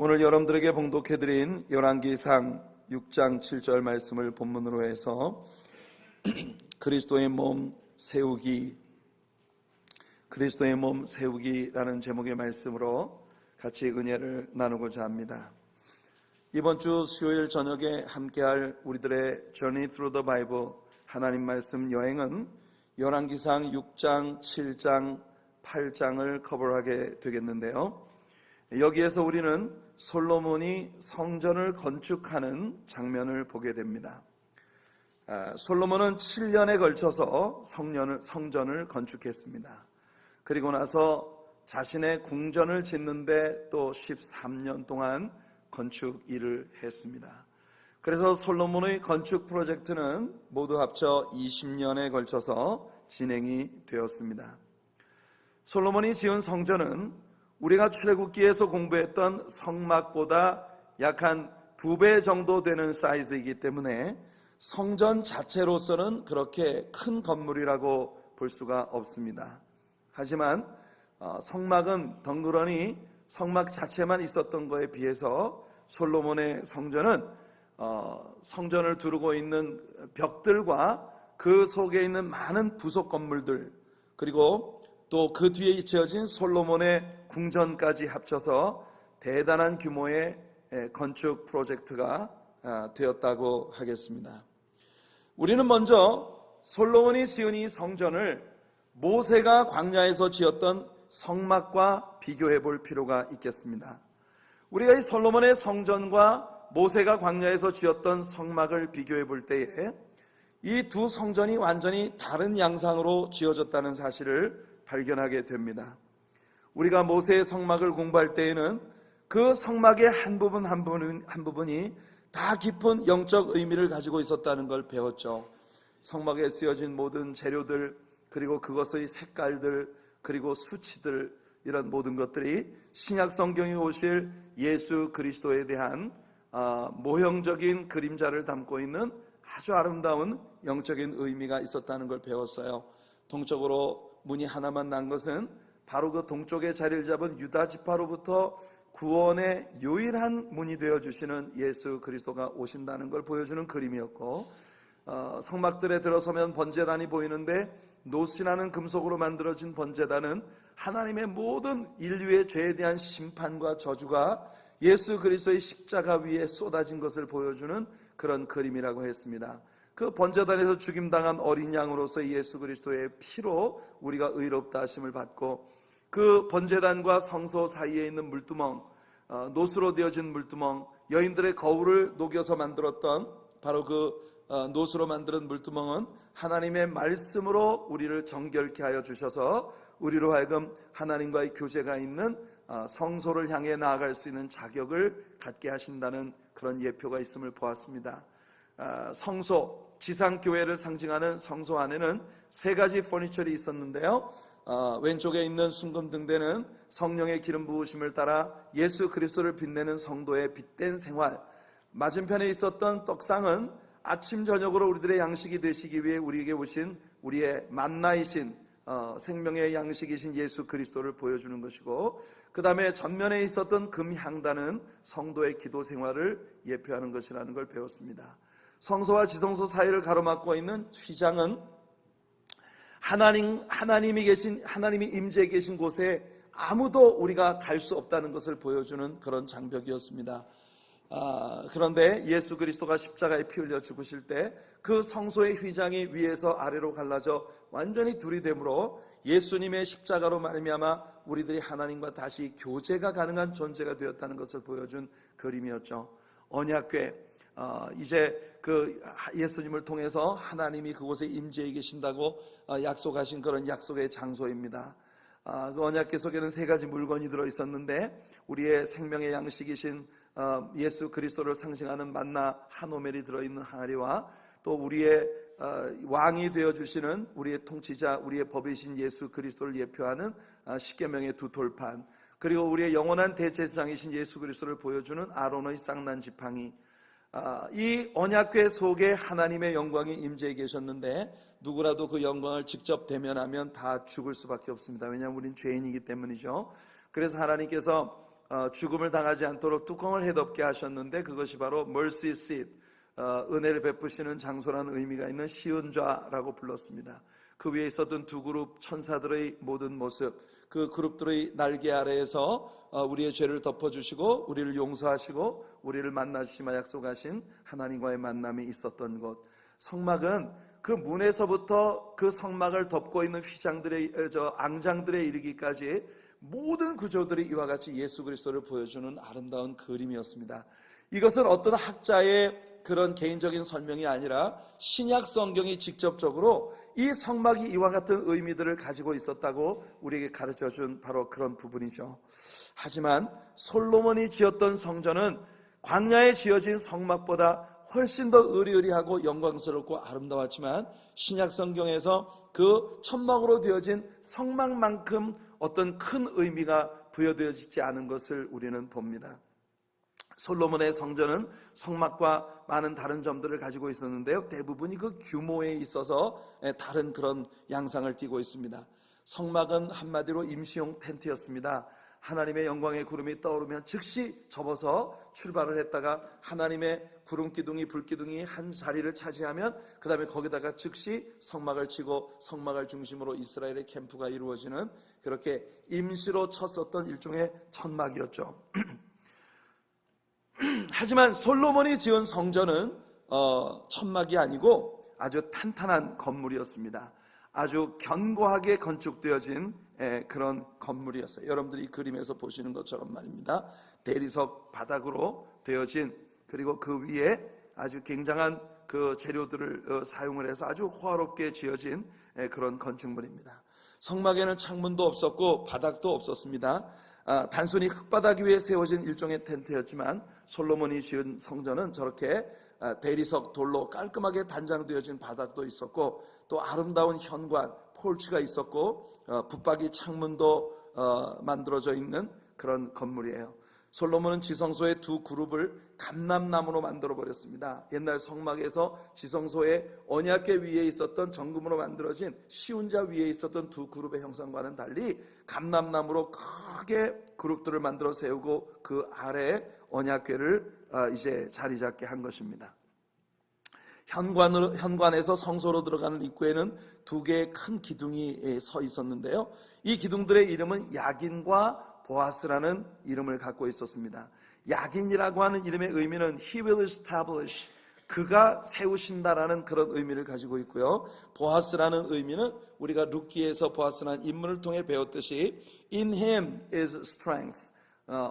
오늘 여러분들에게 봉독해드린 열왕기상 6장 7절 말씀을 본문으로 해서 그리스도의 몸 세우기라는 제목의 말씀으로 같이 은혜를 나누고자 합니다. 이번 주 수요일 저녁에 함께할 우리들의 Journey Through the Bible 하나님 말씀 여행은 열왕기상 6장, 7장, 8장을 커버하게 되겠는데요. 여기에서 우리는 솔로몬이 성전을 건축하는 장면을 보게 됩니다. 솔로몬은 7년에 걸쳐서 성전을 건축했습니다. 그리고 나서 자신의 궁전을 짓는데 또 13년 동안 건축 일을 했습니다. 그래서 솔로몬의 건축 프로젝트는 모두 합쳐 20년에 걸쳐서 진행이 되었습니다. 솔로몬이 지은 성전은 우리가 출애굽기에서 공부했던 성막보다 약 한 2배 정도 되는 사이즈이기 때문에 성전 자체로서는 그렇게 큰 건물이라고 볼 수가 없습니다. 하지만 성막은 덩그러니 성막 자체만 있었던 것에 비해서 솔로몬의 성전은 성전을 두르고 있는 벽들과 그 속에 있는 많은 부속 건물들, 그리고 또 그 뒤에 지어진 솔로몬의 궁전까지 합쳐서 대단한 규모의 건축 프로젝트가 되었다고 하겠습니다. 우리는 먼저 솔로몬이 지은 이 성전을 모세가 광야에서 지었던 성막과 비교해 볼 필요가 있겠습니다. 우리가 이 솔로몬의 성전과 모세가 광야에서 지었던 성막을 비교해 볼 때에 이 두 성전이 완전히 다른 양상으로 지어졌다는 사실을 발견하게 됩니다. 우리가 모세의 성막을 공부할 때에는 그 성막의 한 부분이 다 깊은 영적 의미를 가지고 있었다는 걸 배웠죠. 성막에 쓰여진 모든 재료들, 그리고 그것의 색깔들, 그리고 수치들, 이런 모든 것들이 신약 성경에 오실 예수 그리스도에 대한 모형적인 그림자를 담고 있는 아주 아름다운 영적인 의미가 있었다는 걸 배웠어요. 동쪽으로 문이 하나만 난 것은 바로 그 동쪽에 자리를 잡은 유다 지파로부터 구원의 유일한 문이 되어주시는 예수 그리스도가 오신다는 걸 보여주는 그림이었고, 성막들에 들어서면 번제단이 보이는데 노시라는 금속으로 만들어진 번제단은 하나님의 모든 인류의 죄에 대한 심판과 저주가 예수 그리스도의 십자가 위에 쏟아진 것을 보여주는 그런 그림이라고 했습니다. 그 번제단에서 죽임당한 어린 양으로서 예수 그리스도의 피로 우리가 의롭다 하심을 받고, 그 번제단과 성소 사이에 있는 물두멍, 노수로 되어진 물두멍, 여인들의 거울을 녹여서 만들었던 바로 그 노수로 만든 물두멍은 하나님의 말씀으로 우리를 정결케 하여 주셔서 우리로 하여금 하나님과의 교제가 있는 성소를 향해 나아갈 수 있는 자격을 갖게 하신다는 그런 예표가 있음을 보았습니다. 성소, 지상교회를 상징하는 성소 안에는 3가지 퍼니처리 있었는데요. 왼쪽에 있는 순금등대는 성령의 기름 부으심을 따라 예수 그리스도를 빛내는 성도의 빛된 생활, 맞은편에 있었던 떡상은 아침 저녁으로 우리들의 양식이 되시기 위해 우리에게 오신 우리의 만나이신 생명의 양식이신 예수 그리스도를 보여주는 것이고, 그 다음에 전면에 있었던 금향단은 성도의 기도 생활을 예표하는 것이라는 걸 배웠습니다. 성소와 지성소 사이를 가로막고 있는 휘장은 하나님이 임재해 계신 곳에 아무도 우리가 갈 수 없다는 것을 보여주는 그런 장벽이었습니다. 그런데 예수 그리스도가 십자가에 피 흘려 죽으실 때 그 성소의 휘장이 위에서 아래로 갈라져 완전히 둘이 되므로 예수님의 십자가로 말미암아 우리들이 하나님과 다시 교제가 가능한 존재가 되었다는 것을 보여준 그림이었죠. 언약궤, 이제 그 예수님을 통해서 하나님이 그곳에 임재해 계신다고 약속하신 그런 약속의 장소입니다. 그 언약궤 속에는 3가지 물건이 들어있었는데 우리의 생명의 양식이신 예수 그리스도를 상징하는 만나 한 오멜이 들어있는 항아리와 또 우리의 왕이 되어주시는 우리의 통치자, 우리의 법이신 예수 그리스도를 예표하는 십계명의 2돌판, 그리고 우리의 영원한 대제사장이신 예수 그리스도를 보여주는 아론의 쌍난 지팡이, 이 언약궤 속에 하나님의 영광이 임재해 계셨는데 누구라도 그 영광을 직접 대면하면 다 죽을 수밖에 없습니다. 왜냐하면 우린 죄인이기 때문이죠. 그래서 하나님께서 죽음을 당하지 않도록 뚜껑을 해덮게 하셨는데 그것이 바로 mercy seat, 은혜를 베푸시는 장소라는 의미가 있는 시은좌라고 불렀습니다. 그 위에 있었던 두 그룹 천사들의 모든 모습, 그 그룹들의 날개 아래에서 우리의 죄를 덮어주시고 우리를 용서하시고 우리를 만나주시마 약속하신 하나님과의 만남이 있었던 곳, 성막은 그 문에서부터 그 성막을 덮고 있는 앙장들에 이르기까지 모든 구조들이 이와 같이 예수 그리스도를 보여주는 아름다운 그림이었습니다. 이것은 어떤 학자의 그런 개인적인 설명이 아니라 신약 성경이 직접적으로 이 성막이 이와 같은 의미들을 가지고 있었다고 우리에게 가르쳐준 바로 그런 부분이죠. 하지만 솔로몬이 지었던 성전은 광야에 지어진 성막보다 훨씬 더 의리의리하고 영광스럽고 아름다웠지만 신약 성경에서 그 천막으로 되어진 성막만큼 어떤 큰 의미가 부여되어지지 않은 것을 우리는 봅니다. 솔로몬의 성전은 성막과 많은 다른 점들을 가지고 있었는데요, 대부분이 그 규모에 있어서 다른 그런 양상을 띠고 있습니다. 성막은 한마디로 임시용 텐트였습니다. 하나님의 영광의 구름이 떠오르면 즉시 접어서 출발을 했다가 하나님의 구름 기둥이 불 기둥이 한 자리를 차지하면 그 다음에 거기다가 즉시 성막을 치고 성막을 중심으로 이스라엘의 캠프가 이루어지는, 그렇게 임시로 쳤었던 일종의 천막이었죠. 하지만 솔로몬이 지은 성전은 천막이 아니고 아주 탄탄한 건물이었습니다. 아주 견고하게 건축되어진 그런 건물이었어요. 여러분들이 이 그림에서 보시는 것처럼 말입니다. 대리석 바닥으로 되어진, 그리고 그 위에 아주 굉장한 그 재료들을 사용을 해서 아주 호화롭게 지어진 그런 건축물입니다. 성막에는 창문도 없었고 바닥도 없었습니다. 단순히 흙바닥 위에 세워진 일종의 텐트였지만 솔로몬이 지은 성전은 저렇게 대리석 돌로 깔끔하게 단장되어진 바닥도 있었고 또 아름다운 현관, 폴치가 있었고 붙박이 창문도 만들어져 있는 그런 건물이에요. 솔로몬은 지성소의 두 그룹을 감람나무로 만들어 버렸습니다. 옛날 성막에서 지성소의 언약궤 위에 있었던 정금으로 만들어진 시운자 위에 있었던 두 그룹의 형상과는 달리 감람나무로 크게 그룹들을 만들어 세우고 그 아래에 언약궤를 이제 자리 잡게 한 것입니다. 현관에서 성소로 들어가는 입구에는 두 개의 큰 기둥이 서 있었는데요, 이 기둥들의 이름은 야긴과 보아스라는 이름을 갖고 있었습니다. 야긴이라고 하는 이름의 의미는 He will establish, 그가 세우신다라는 그런 의미를 가지고 있고요, 보아스라는 의미는 우리가 룻기에서 보아스라는 인물을 통해 배웠듯이 In him is strength,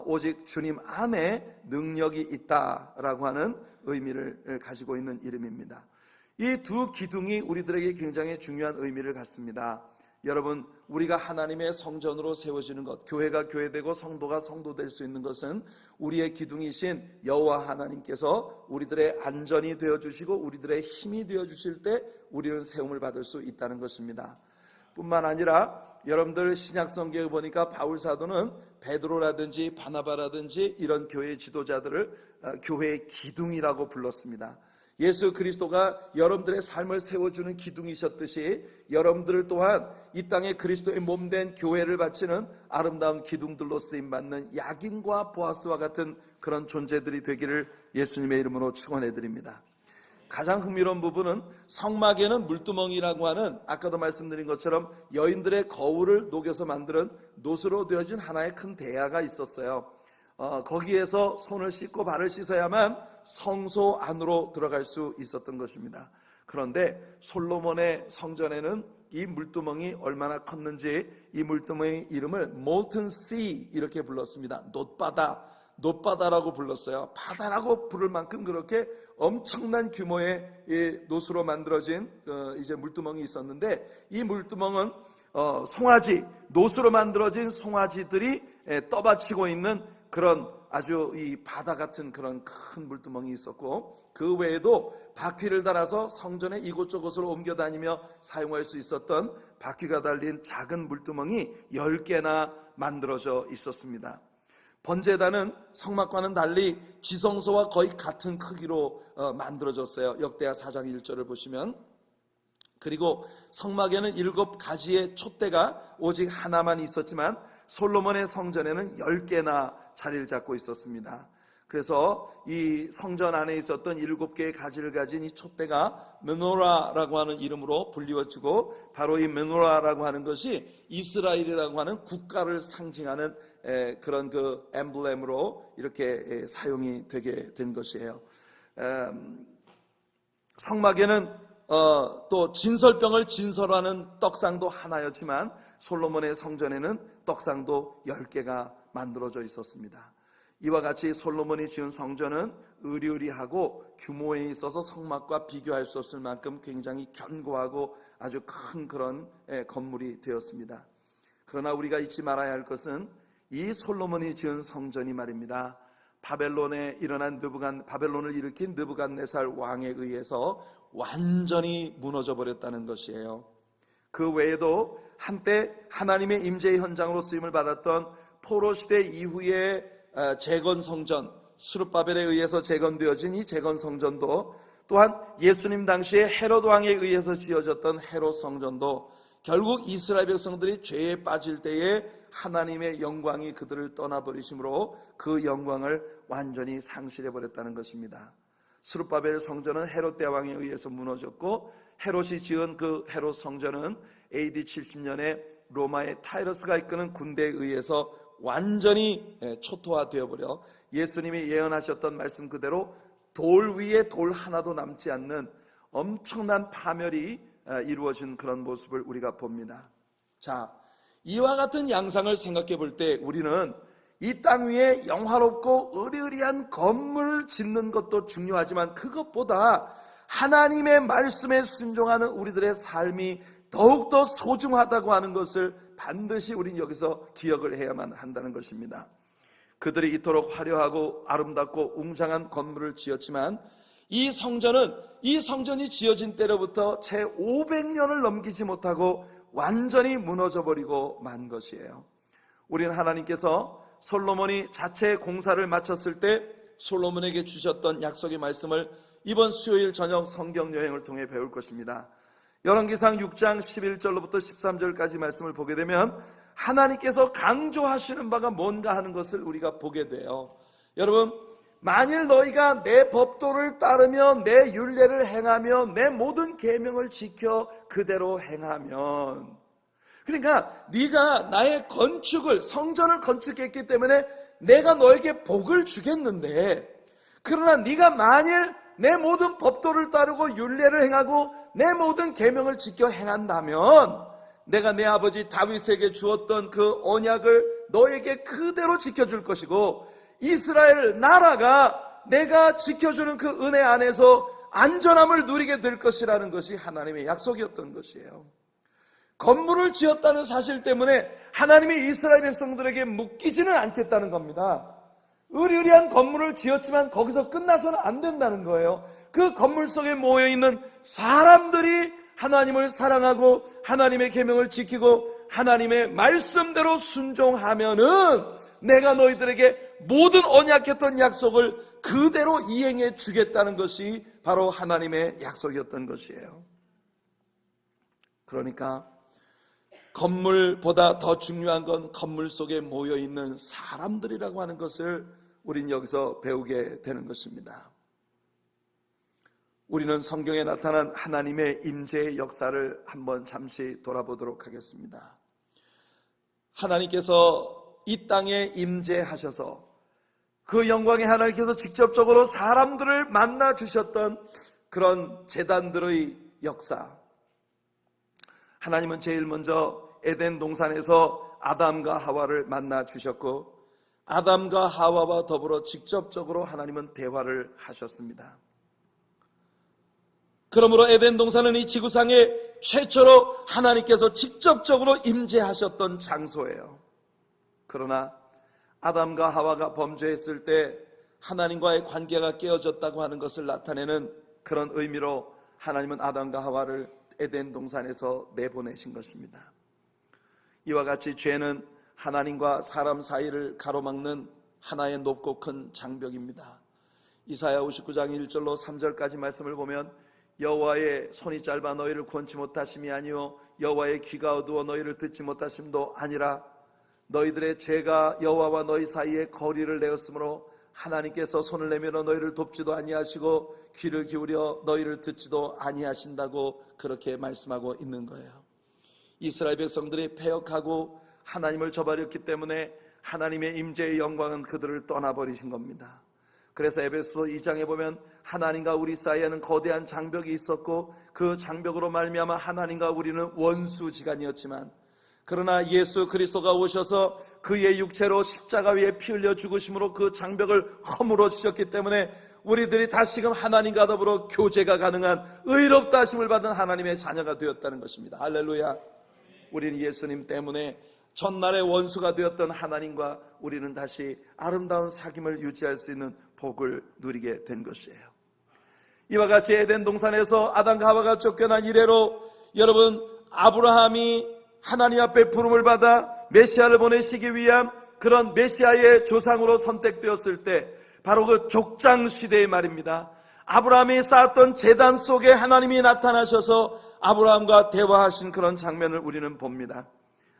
오직 주님 안에 능력이 있다라고 하는 의미를 가지고 있는 이름입니다. 이 두 기둥이 우리들에게 굉장히 중요한 의미를 갖습니다. 여러분, 우리가 하나님의 성전으로 세워지는 것, 교회가 교회되고 성도가 성도될 수 있는 것은 우리의 기둥이신 여호와 하나님께서 우리들의 안전이 되어주시고 우리들의 힘이 되어주실 때 우리는 세움을 받을 수 있다는 것입니다. 뿐만 아니라 여러분들 신약 성경에 보니까 바울 사도는 베드로라든지 바나바라든지 이런 교회 지도자들을 교회의 기둥이라고 불렀습니다. 예수 그리스도가 여러분들의 삶을 세워주는 기둥이셨듯이 여러분들을 또한 이 땅에 그리스도의 몸된 교회를 바치는 아름다운 기둥들로 쓰임받는 야긴과 보아스와 같은 그런 존재들이 되기를 예수님의 이름으로 축원해 드립니다. 가장 흥미로운 부분은 성막에는 물두멍이라고 하는, 아까도 말씀드린 것처럼 여인들의 거울을 녹여서 만드는 노수로 되어진 하나의 큰 대야가 있었어요. 거기에서 손을 씻고 발을 씻어야만 성소 안으로 들어갈 수 있었던 것입니다. 그런데 솔로몬의 성전에는 이 물두멍이 얼마나 컸는지 이 물두멍의 이름을 Molten Sea 이렇게 불렀습니다. 노바다라고 불렀어요. 바다라고 부를 만큼 그렇게 엄청난 규모의 노수로 만들어진 이제 물두멍이 있었는데, 이 물두멍은 송아지, 노수로 만들어진 송아지들이 떠받치고 있는 그런 아주 이 바다 같은 그런 큰 물두멍이 있었고, 그 외에도 바퀴를 달아서 성전의 이곳저곳으로 옮겨 다니며 사용할 수 있었던 바퀴가 달린 작은 물두멍이 10개나 만들어져 있었습니다. 번제단은 성막과는 달리 지성소와 거의 같은 크기로 만들어졌어요. 역대하 4장 1절을 보시면. 그리고 성막에는 7가지의 촛대가 오직 하나만 있었지만 솔로몬의 성전에는 10개나 자리를 잡고 있었습니다. 그래서 이 성전 안에 있었던 7개의 가지를 가진 이 촛대가 메노라라고 하는 이름으로 불리워지고, 바로 이 메노라라고 하는 것이 이스라엘이라고 하는 국가를 상징하는 그런 그 엠블렘으로 이렇게 사용이 되게 된 것이에요. 성막에는 또 진설병을 진설하는 떡상도 하나였지만 솔로몬의 성전에는 떡상도 10개가 만들어져 있었습니다. 이와 같이 솔로몬이 지은 성전은 으리으리하고 규모에 있어서 성막과 비교할 수 없을 만큼 굉장히 견고하고 아주 큰 그런 건물이 되었습니다. 그러나 우리가 잊지 말아야 할 것은 이 솔로몬이 지은 성전이 말입니다, 바벨론을 일으킨 느부갓네살 왕에 의해서 완전히 무너져 버렸다는 것이에요. 그 외에도 한때 하나님의 임재의 현장으로 쓰임을 받았던 포로 시대 이후에 재건 성전, 스룹바벨에 의해서 재건되어진 이 재건 성전도, 또한 예수님 당시에 헤롯 왕에 의해서 지어졌던 헤롯 성전도 결국 이스라엘 백성들이 죄에 빠질 때에 하나님의 영광이 그들을 떠나버리심으로 그 영광을 완전히 상실해 버렸다는 것입니다. 스룹바벨 성전은 헤롯 대왕에 의해서 무너졌고, 헤롯이 지은 그 헤롯 성전은 AD 70년에 로마의 타이러스가 이끄는 군대에 의해서 완전히 초토화되어 버려 예수님이 예언하셨던 말씀 그대로 돌 위에 돌 하나도 남지 않는 엄청난 파멸이 이루어진 그런 모습을 우리가 봅니다. 자, 이와 같은 양상을 생각해 볼 때 우리는 이 땅 위에 영화롭고 으리으리한 건물을 짓는 것도 중요하지만 그것보다 하나님의 말씀에 순종하는 우리들의 삶이 더욱더 소중하다고 하는 것을 반드시 우리는 여기서 기억을 해야만 한다는 것입니다. 그들이 이토록 화려하고 아름답고 웅장한 건물을 지었지만 이 성전이 지어진 때로부터 채 500년을 넘기지 못하고 완전히 무너져버리고 만 것이에요. 우리는 하나님께서 솔로몬이 자체 공사를 마쳤을 때 솔로몬에게 주셨던 약속의 말씀을 이번 수요일 저녁 성경 여행을 통해 배울 것입니다. 열왕기상 6장 11절로부터 13절까지 말씀을 보게 되면 하나님께서 강조하시는 바가 뭔가 하는 것을 우리가 보게 돼요. 여러분, 만일 너희가 내 법도를 따르며 내 율례를 행하며 내 모든 계명을 지켜 그대로 행하면, 그러니까 네가 나의 성전을 건축했기 때문에 내가 너에게 복을 주겠는데, 그러나 네가 만일 내 모든 법도를 따르고 율례를 행하고 내 모든 계명을 지켜 행한다면 내가 내 아버지 다윗에게 주었던 그 언약을 너에게 그대로 지켜줄 것이고, 이스라엘 나라가 내가 지켜주는 그 은혜 안에서 안전함을 누리게 될 것이라는 것이 하나님의 약속이었던 것이에요. 건물을 지었다는 사실 때문에 하나님이 이스라엘 백성들에게 묶이지는 않겠다는 겁니다. 으리으리한 건물을 지었지만 거기서 끝나서는 안 된다는 거예요. 그 건물 속에 모여있는 사람들이 하나님을 사랑하고 하나님의 계명을 지키고 하나님의 말씀대로 순종하면은 내가 너희들에게 모든 언약했던 약속을 그대로 이행해 주겠다는 것이 바로 하나님의 약속이었던 것이에요. 그러니까 건물보다 더 중요한 건 건물 속에 모여있는 사람들이라고 하는 것을 우린 여기서 배우게 되는 것입니다. 우리는 성경에 나타난 하나님의 임재의 역사를 한번 잠시 돌아보도록 하겠습니다. 하나님께서 이 땅에 임재하셔서 그 영광의 하나님께서 직접적으로 사람들을 만나 주셨던 그런 제단들의 역사. 하나님은 제일 먼저 에덴 동산에서 아담과 하와를 만나 주셨고, 아담과 하와와 더불어 직접적으로 하나님은 대화를 하셨습니다. 그러므로 에덴 동산은 이 지구상에 최초로 하나님께서 직접적으로 임재하셨던 장소예요. 그러나 아담과 하와가 범죄했을 때 하나님과의 관계가 깨어졌다고 하는 것을 나타내는 그런 의미로 하나님은 아담과 하와를 에덴 동산에서 내보내신 것입니다. 이와 같이 죄는 하나님과 사람 사이를 가로막는 하나의 높고 큰 장벽입니다. 이사야 59장 1절로 3절까지 말씀을 보면 여호와의 손이 짧아 너희를 권치 못하심이 아니요 여호와의 귀가 어두워 너희를 듣지 못하심도 아니라 너희들의 죄가 여호와와 너희 사이에 거리를 내었으므로 하나님께서 손을 내밀어 너희를 돕지도 아니하시고 귀를 기울여 너희를 듣지도 아니하신다고 그렇게 말씀하고 있는 거예요. 이스라엘 백성들이 패역하고 하나님을 저버렸기 때문에 하나님의 임재의 영광은 그들을 떠나버리신 겁니다. 그래서 에베소 2장에 보면 하나님과 우리 사이에는 거대한 장벽이 있었고 그 장벽으로 말미암아 하나님과 우리는 원수지간이었지만, 그러나 예수 그리스도가 오셔서 그의 육체로 십자가 위에 피 흘려 죽으심으로 그 장벽을 허물어 주셨기 때문에 우리들이 다시금 하나님과 더불어 교제가 가능한 의롭다 하심을 받은 하나님의 자녀가 되었다는 것입니다. 할렐루야. 우리는 예수님 때문에 전날의 원수가 되었던 하나님과 우리는 다시 아름다운 사귐을 유지할 수 있는 복을 누리게 된 것이에요. 이와 같이 에덴 동산에서 아담과 하와가 쫓겨난 이래로 여러분, 아브라함이 하나님 앞에 부름을 받아 메시아를 보내시기 위한 그런 메시아의 조상으로 선택되었을 때, 바로 그 족장 시대의 말입니다. 아브라함이 쌓았던 제단 속에 하나님이 나타나셔서 아브라함과 대화하신 그런 장면을 우리는 봅니다.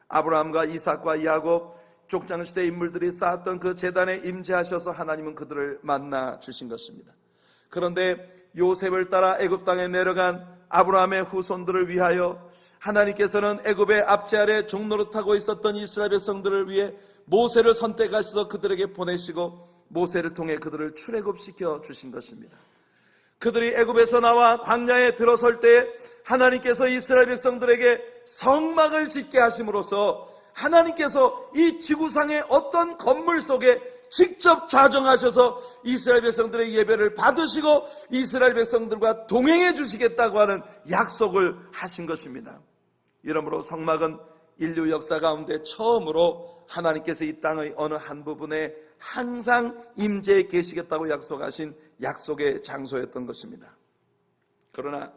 아브라함과 이삭과 야곱, 족장 시대 인물들이 쌓았던 그 제단에 임재하셔서 하나님은 그들을 만나 주신 것입니다. 그런데 요셉을 따라 애굽 땅에 내려간 아브라함의 후손들을 위하여 하나님께서는 애굽의 압제 아래 종노릇하고 있었던 이스라엘 백성들을 위해 모세를 선택하셔서 그들에게 보내시고 모세를 통해 그들을 출애굽시켜 주신 것입니다. 그들이 애굽에서 나와 광야에 들어설 때 하나님께서 이스라엘 백성들에게 성막을 짓게 하심으로써 하나님께서 이 지구상의 어떤 건물 속에 직접 좌정하셔서 이스라엘 백성들의 예배를 받으시고 이스라엘 백성들과 동행해 주시겠다고 하는 약속을 하신 것입니다. 이러므로 성막은 인류 역사 가운데 처음으로 하나님께서 이 땅의 어느 한 부분에 항상 임재해 계시겠다고 약속하신 약속의 장소였던 것입니다. 그러나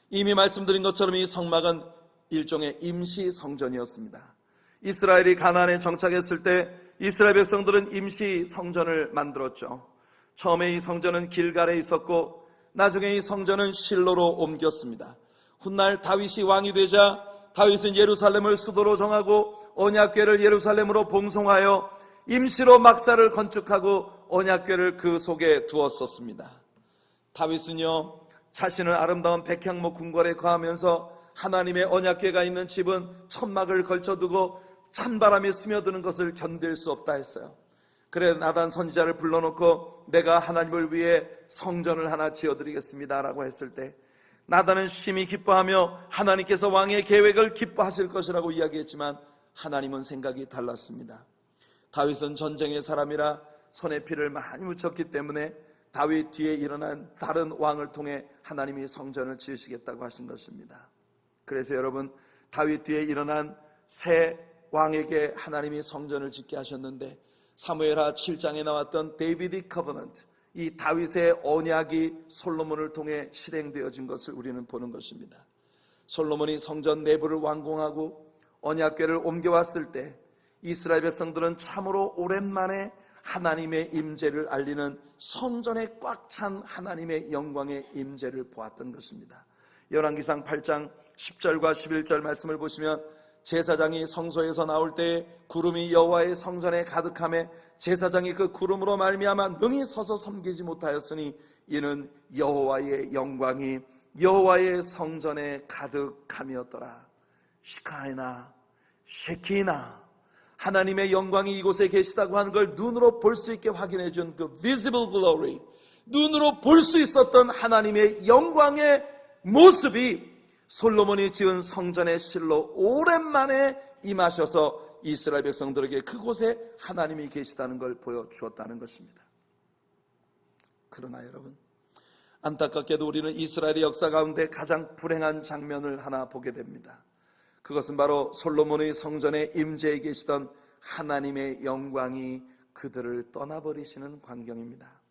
이미 말씀드린 것처럼 이 성막은 일종의 임시 성전이었습니다. 이스라엘이 가나안에 정착했을 때 이스라엘 백성들은 임시 성전을 만들었죠. 처음에 이 성전은 길갈에 있었고 나중에 이 성전은 실로로 옮겼습니다. 훗날 다윗이 왕이 되자 다윗은 예루살렘을 수도로 정하고 언약궤를 예루살렘으로 봉송하여 임시로 막사를 건축하고 언약궤를 그 속에 두었었습니다. 다윗은요, 자신은 아름다운 백향목 궁궐에 거하면서 하나님의 언약궤가 있는 집은 천막을 걸쳐두고 찬바람이 스며드는 것을 견딜 수 없다 했어요. 그래 나단 선지자를 불러놓고 내가 하나님을 위해 성전을 하나 지어드리겠습니다 라고 했을 때 나단은 심히 기뻐하며 하나님께서 왕의 계획을 기뻐하실 것이라고 이야기했지만 하나님은 생각이 달랐습니다. 다윗은 전쟁의 사람이라 손에 피를 많이 묻혔기 때문에 다윗 뒤에 일어난 다른 왕을 통해 하나님이 성전을 지으시겠다고 하신 것입니다. 그래서 여러분, 다윗 뒤에 일어난 새 왕에게 하나님이 성전을 짓게 하셨는데 사무엘하 7장에 나왔던 데이비드 커버넌트, 이 다윗의 언약이 솔로몬을 통해 실행되어진 것을 우리는 보는 것입니다. 솔로몬이 성전 내부를 완공하고 언약궤를 옮겨왔을 때 이스라엘 백성들은 참으로 오랜만에 하나님의 임재를 알리는 성전에 꽉 찬 하나님의 영광의 임재를 보았던 것입니다. 열왕기상 8장 10절과 11절 말씀을 보시면 제사장이 성소에서 나올 때 구름이 여호와의 성전에 가득하며 제사장이 그 구름으로 말미암아 능히 서서 섬기지 못하였으니 이는 여호와의 영광이 여호와의 성전에 가득함이었더라. 시카이나 쉐키나, 하나님의 영광이 이곳에 계시다고 하는 걸 눈으로 볼 수 있게 확인해 준 그 visible glory, 눈으로 볼 수 있었던 하나님의 영광의 모습이 솔로몬이 지은 성전의 실로 오랜만에 임하셔서 이스라엘 백성들에게 그곳에 하나님이 계시다는 걸 보여주었다는 것입니다. 그러나 여러분, 안타깝게도 우리는 이스라엘의 역사 가운데 가장 불행한 장면을 하나 보게 됩니다. 그것은 바로 솔로몬의 성전에 임재해 계시던 하나님의 영광이 그들을 떠나버리시는 광경입니다.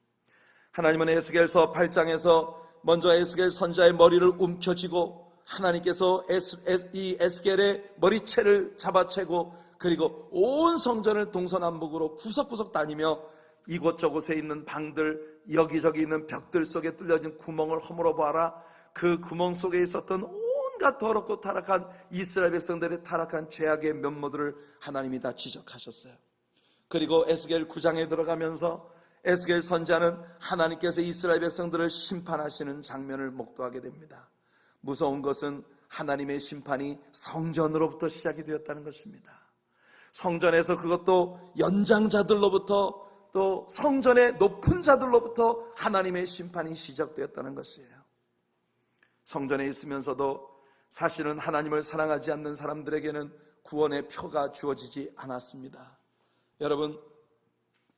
하나님은 에스겔서 8장에서 먼저 에스겔 선지자의 머리를 움켜쥐고 하나님께서 이 에스겔의 머리채를 잡아채고 그리고 온 성전을 동서남북으로 구석구석 다니며 이곳저곳에 있는 방들, 여기저기 있는 벽들 속에 뚫려진 구멍을 허물어 보아라. 그 구멍 속에 있었던 온 온갖 더럽고 타락한 이스라엘 백성들의 타락한 죄악의 면모들을 하나님이 다 지적하셨어요. 그리고 에스겔 9장에 들어가면서 에스겔 선지자는 하나님께서 이스라엘 백성들을 심판하시는 장면을 목도하게 됩니다. 무서운 것은 하나님의 심판이 성전으로부터 시작이 되었다는 것입니다. 성전에서, 그것도 연장자들로부터, 또 성전의 높은 자들로부터 하나님의 심판이 시작되었다는 것이에요. 성전에 있으면서도 사실은 하나님을 사랑하지 않는 사람들에게는 구원의 표가 주어지지 않았습니다. 여러분,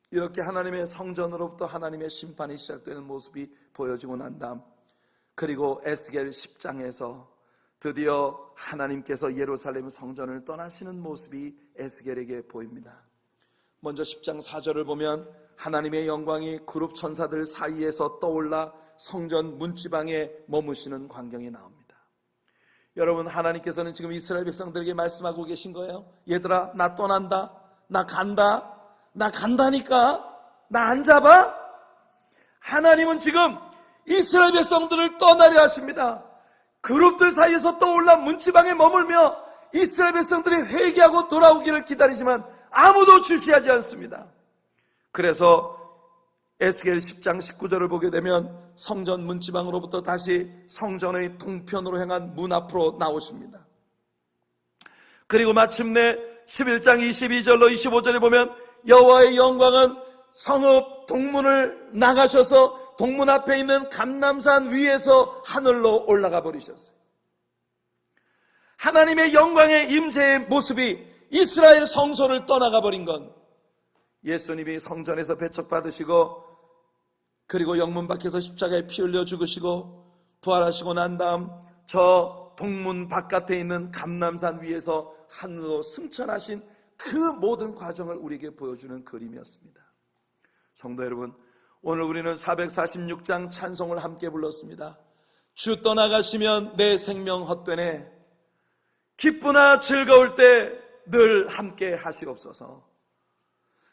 이렇게 하나님의 성전으로부터 하나님의 심판이 시작되는 모습이 보여지고 난 다음, 그리고 에스겔 10장에서 드디어 하나님께서 예루살렘 성전을 떠나시는 모습이 에스겔에게 보입니다. 먼저 10장 4절을 보면 하나님의 영광이 그룹 천사들 사이에서 떠올라 성전 문지방에 머무시는 광경이 나옵니다. 여러분, 하나님께서는 지금 이스라엘 백성들에게 말씀하고 계신 거예요. 얘들아, 나 떠난다, 나 간다, 나 간다니까, 나 안 잡아? 하나님은 지금 이스라엘 백성들을 떠나려 하십니다. 그룹들 사이에서 떠올라 문지방에 머물며 이스라엘 백성들이 회개하고 돌아오기를 기다리지만 아무도 주시하지 않습니다. 그래서 에스겔 10장 19절을 보게 되면 성전 문지방으로부터 다시 성전의 동편으로 향한 문 앞으로 나오십니다. 그리고 마침내 11장 22절로 25절에 보면 여호와의 영광은 성읍 동문을 나가셔서 동문 앞에 있는 감람산 위에서 하늘로 올라가 버리셨어요. 하나님의 영광의 임재의 모습이 이스라엘 성소를 떠나가 버린 건 예수님이 성전에서 배척받으시고, 그리고 영문 밖에서 십자가에 피 흘려 죽으시고 부활하시고 난 다음 저 동문 바깥에 있는 감람산 위에서 하늘로 승천하신 그 모든 과정을 우리에게 보여주는 그림이었습니다. 성도 여러분, 오늘 우리는 446장 찬송을 함께 불렀습니다. 주 떠나가시면 내 생명 헛되네, 기쁘나 즐거울 때 늘 함께 하시옵소서.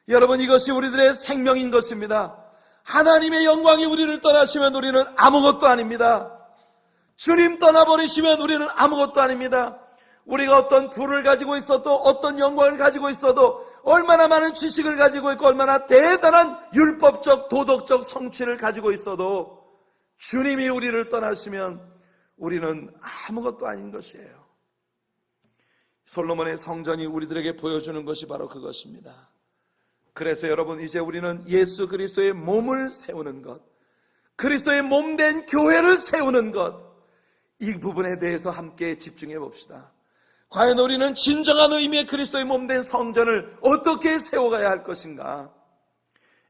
여러분, 이것이 우리들의 생명인 것입니다. 하나님의 영광이 우리를 떠나시면 우리는 아무것도 아닙니다. 주님 떠나버리시면 우리는 아무것도 아닙니다. 우리가 어떤 부를 가지고 있어도, 어떤 영광을 가지고 있어도, 얼마나 많은 지식을 가지고 있고 얼마나 대단한 율법적 도덕적 성취를 가지고 있어도 주님이 우리를 떠나시면 우리는 아무것도 아닌 것이에요. 솔로몬의 성전이 우리들에게 보여주는 것이 바로 그것입니다. 그래서 여러분, 이제 우리는 예수 그리스도의 몸을 세우는 것, 그리스도의 몸된 교회를 세우는 것, 이 부분에 대해서 함께 집중해 봅시다. 과연 우리는 진정한 의미의 그리스도의 몸된 성전을 어떻게 세워가야 할 것인가?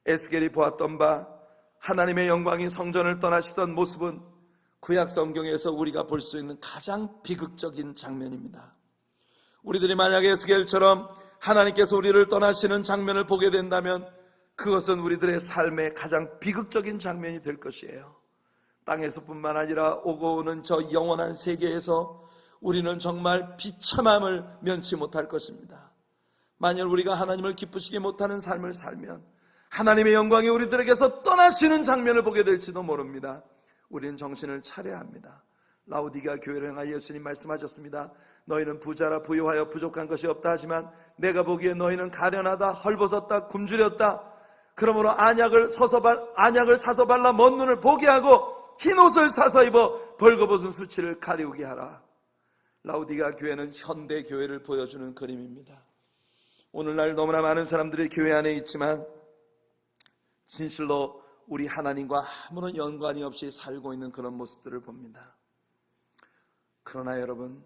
에스겔이 보았던 바 하나님의 영광이 성전을 떠나시던 모습은 구약 성경에서 우리가 볼 수 있는 가장 비극적인 장면입니다. 우리들이 만약에 에스겔처럼 하나님께서 우리를 떠나시는 장면을 보게 된다면 그것은 우리들의 삶의 가장 비극적인 장면이 될 것이에요. 땅에서뿐만 아니라 오고 오는 저 영원한 세계에서 우리는 정말 비참함을 면치 못할 것입니다. 만일 우리가 하나님을 기쁘시게 못하는 삶을 살면 하나님의 영광이 우리들에게서 떠나시는 장면을 보게 될지도 모릅니다. 우리는 정신을 차려야 합니다. 라오디게아 교회를 향하여 예수님 말씀하셨습니다. 너희는 부자라 부유하여 부족한 것이 없다 하지만 내가 보기에 너희는 가련하다, 헐벗었다, 굶주렸다. 그러므로 안약을 사서 발라 먼 눈을 보게 하고 흰 옷을 사서 입어 벌거벗은 수치를 가리우게 하라. 라오디게아 교회는 현대 교회를 보여주는 그림입니다. 오늘날 너무나 많은 사람들이 교회 안에 있지만 진실로 우리 하나님과 아무런 연관이 없이 살고 있는 그런 모습들을 봅니다. 그러나 여러분,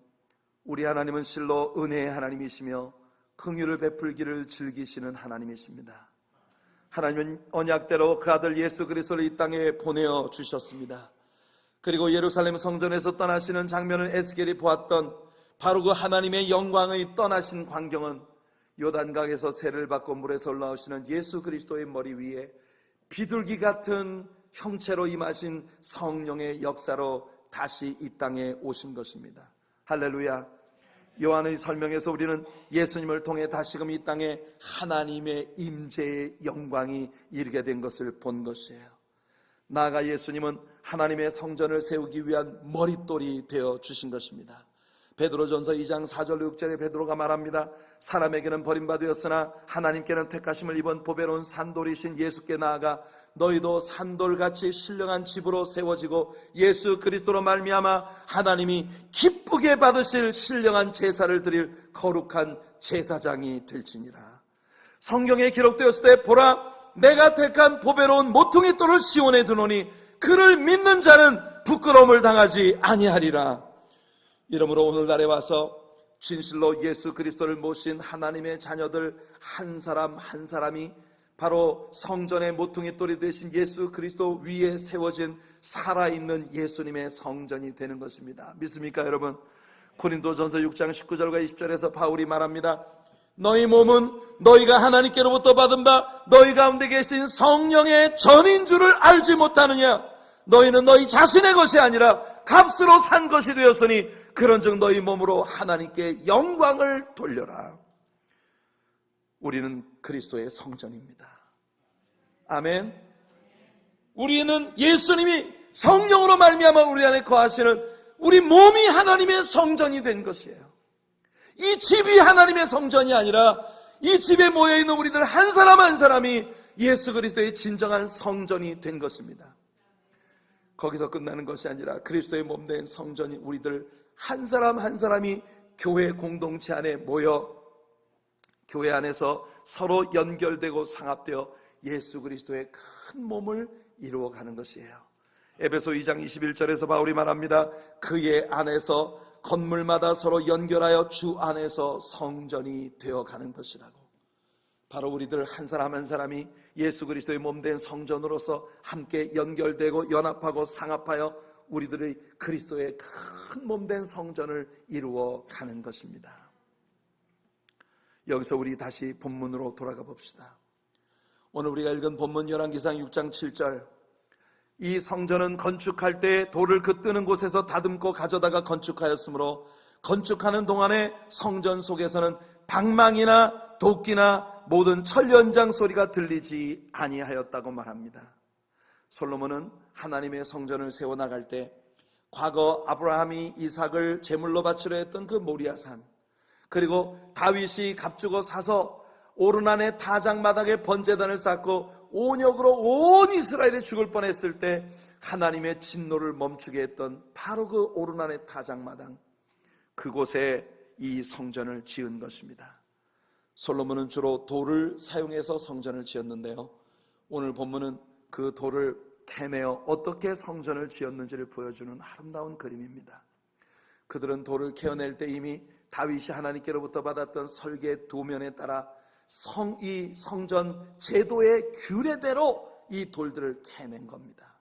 우리 하나님은 실로 은혜의 하나님이시며 긍휼을 베풀기를 즐기시는 하나님이십니다. 하나님은 언약대로 그 아들 예수 그리스도를 이 땅에 보내어 주셨습니다. 그리고 예루살렘 성전에서 떠나시는 장면을 에스겔이 보았던 바로 그 하나님의 영광의 떠나신 광경은 요단강에서 세를 받고 물에서 올라오시는 예수 그리스도의 머리 위에 비둘기 같은 형체로 임하신 성령의 역사로 다시 이 땅에 오신 것입니다. 할렐루야. 요한의 설명에서 우리는 예수님을 통해 다시금 이 땅에 하나님의 임재의 영광이 이르게 된 것을 본 것이에요. 나아가 예수님은 하나님의 성전을 세우기 위한 머릿돌이 되어 주신 것입니다. 베드로전서 2장 4절 6절에 베드로가 말합니다. 사람에게는 버림받으였으나 하나님께는 택하심을 입은 보배로운 산돌이신 예수께 나아가 너희도 산돌같이 신령한 집으로 세워지고 예수 그리스도로 말미암아 하나님이 기쁘게 받으실 신령한 제사를 드릴 거룩한 제사장이 될지니라. 성경에 기록되었을 때 보라 내가 택한 보배로운 모퉁이 돌을 시온에 두노니 그를 믿는 자는 부끄러움을 당하지 아니하리라. 이러므로 오늘날에 와서 진실로 예수 그리스도를 모신 하나님의 자녀들 한 사람 한 사람이 바로 성전의 모퉁이 돌이 되신 예수 그리스도 위에 세워진 살아있는 예수님의 성전이 되는 것입니다. 믿습니까 여러분? 고린도전서 6장 19절과 20절에서 바울이 말합니다. 너희 몸은 너희가 하나님께로부터 받은 바 너희 가운데 계신 성령의 전인 줄을 알지 못하느냐? 너희는 너희 자신의 것이 아니라 값으로 산 것이 되었으니 그런즉 너희 몸으로 하나님께 영광을 돌려라. 우리는 그리스도의 성전입니다. 아멘. 우리는 예수님이 성령으로 말미암아 우리 안에 거하시는 우리 몸이 하나님의 성전이 된 것이에요. 이 집이 하나님의 성전이 아니라 이 집에 모여있는 우리들 한 사람 한 사람이 예수 그리스도의 진정한 성전이 된 것입니다. 거기서 끝나는 것이 아니라 그리스도의 몸된 성전이 우리들 한 사람 한 사람이 교회 공동체 안에 모여 교회 안에서 서로 연결되고 상합되어 예수 그리스도의 큰 몸을 이루어가는 것이에요. 에베소 2장 21절에서 바울이 말합니다. 그의 안에서 건물마다 서로 연결하여 주 안에서 성전이 되어가는 것이라고. 바로 우리들 한 사람 한 사람이 예수 그리스도의 몸된 성전으로서 함께 연결되고 연합하고 상합하여 우리들의 그리스도의 큰 몸된 성전을 이루어가는 것입니다. 여기서 우리 다시 본문으로 돌아가 봅시다. 오늘 우리가 읽은 본문 열왕기상 6장 7절, 이 성전은 건축할 때 돌을 그 뜨는 곳에서 다듬고 가져다가 건축하였으므로 건축하는 동안에 성전 속에서는 방망이나 도끼나 모든 철연장 소리가 들리지 아니하였다고 말합니다. 솔로몬은 하나님의 성전을 세워나갈 때 과거 아브라함이 이삭을 제물로 바치려 했던 그 모리아산, 그리고 다윗이 값주고 사서 오르난의 타작마당에 번제단을 쌓고 온역으로 온 이스라엘이 죽을 뻔했을 때 하나님의 진노를 멈추게 했던 바로 그 오르난의 타작마당, 그곳에 이 성전을 지은 것입니다. 솔로몬은 주로 돌을 사용해서 성전을 지었는데요, 오늘 본문은 그 돌을 캐내어 어떻게 성전을 지었는지를 보여주는 아름다운 그림입니다. 그들은 돌을 캐어낼 때 이미 다윗이 하나님께로부터 받았던 설계 도면에 따라 이 성전 제도의 규례대로 이 돌들을 캐낸 겁니다.